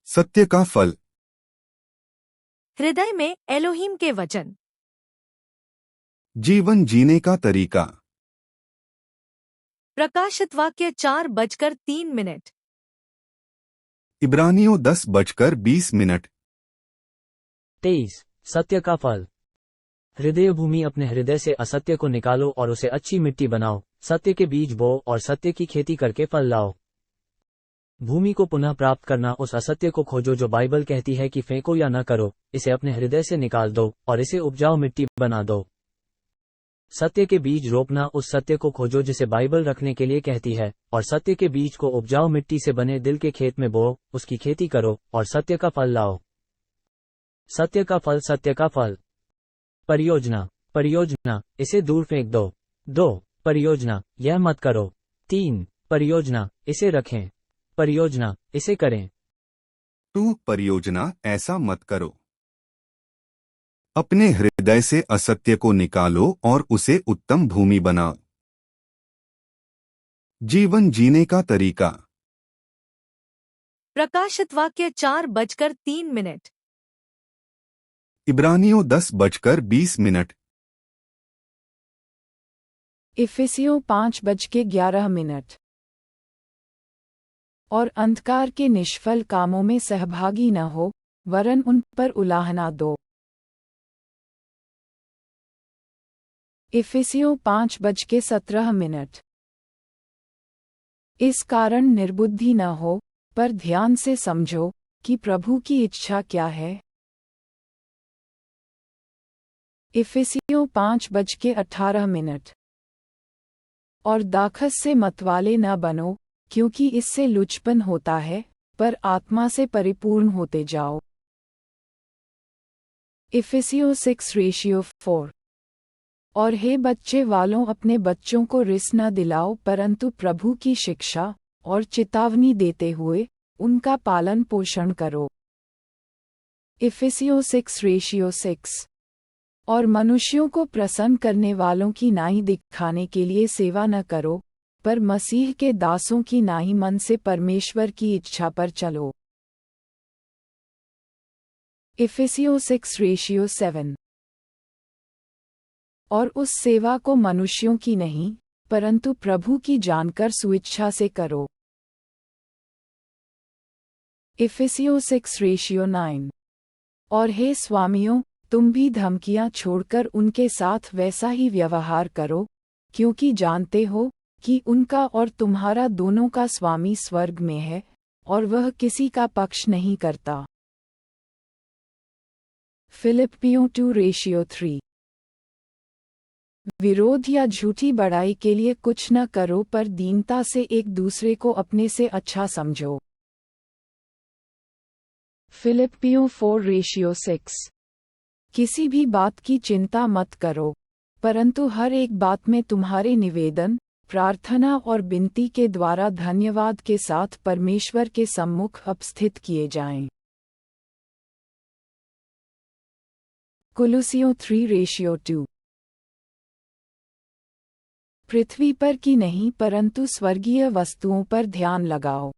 सत्य का फल। हृदय में एलोहीम के वचन। जीवन जीने का तरीका। प्रकाशित वाक्य 4:03। इब्रानियों 10:20। 23। सत्य का फल। हृदय भूमि, अपने हृदय से असत्य को निकालो और उसे अच्छी मिट्टी बनाओ, सत्य के बीज बो और सत्य की खेती करके फल लाओ। भूमि को पुनः प्राप्त करना, उस असत्य को खोजो जो बाइबल कहती है कि फेंको या न करो, इसे अपने हृदय से निकाल दो और इसे उपजाऊ मिट्टी बना दो। सत्य के बीज रोपना, उस सत्य को खोजो जिसे बाइबल रखने के लिए कहती है, और सत्य के बीज को उपजाऊ मिट्टी से बने दिल के खेत में बो, उसकी खेती करो और सत्य का फल लाओ। सत्य का फल। सत्य का फल। परियोजना। परियोजना, इसे दूर फेंक दो। 2 परियोजना, यह मत करो। 3 परियोजना, इसे रखें। परियोजना, इसे करें। 2 परियोजना, ऐसा मत करो। अपने हृदय से असत्य को निकालो और उसे उत्तम भूमि बनाओ। जीवन जीने का तरीका। प्रकाशित वाक्य 4:03। इब्रानियों 10:20। इफिसियों 5:11। और अंधकार के निष्फल कामों में सहभागी न हो, वरन उन पर उलाहना दो। इफिसियों 5:17। इस कारण निर्बुद्धि न हो, पर ध्यान से समझो कि प्रभु की इच्छा क्या है। इफिसियों 5:18। और दाखस से मतवाले न बनो, क्योंकि इससे लुचपन होता है, पर आत्मा से परिपूर्ण होते जाओ। इफिसियों 6:4। और हे बच्चे वालों, अपने बच्चों को रिस न दिलाओ, परंतु प्रभु की शिक्षा और चेतावनी देते हुए उनका पालन पोषण करो। इफिसियों 6:6। और मनुष्यों को प्रसन्न करने वालों की नाई दिखाने के लिए सेवा न करो, पर मसीह के दासों की नाई मन से परमेश्वर की इच्छा पर चलो। इफिसियों 6:7। और उस सेवा को मनुष्यों की नहीं, परंतु प्रभु की जानकर स्वेच्छा से करो। इफिसियों 6:9। और हे स्वामियों, तुम भी धमकियां छोड़कर उनके साथ वैसा ही व्यवहार करो, क्योंकि जानते हो कि उनका और तुम्हारा दोनों का स्वामी स्वर्ग में है, और वह किसी का पक्ष नहीं करता। फिलिप्पियों 2:3। विरोध या झूठी बड़ाई के लिए कुछ न करो, पर दीनता से एक दूसरे को अपने से अच्छा समझो। फिलिप्पियों 4:6। किसी भी बात की चिंता मत करो, परंतु हर एक बात में तुम्हारे निवेदन, प्रार्थना और विनती के द्वारा धन्यवाद के साथ परमेश्वर के सम्मुख उपस्थित किए जाएं। कुलुसियों 3:2। पृथ्वी पर की नहीं, परंतु स्वर्गीय वस्तुओं पर ध्यान लगाओ।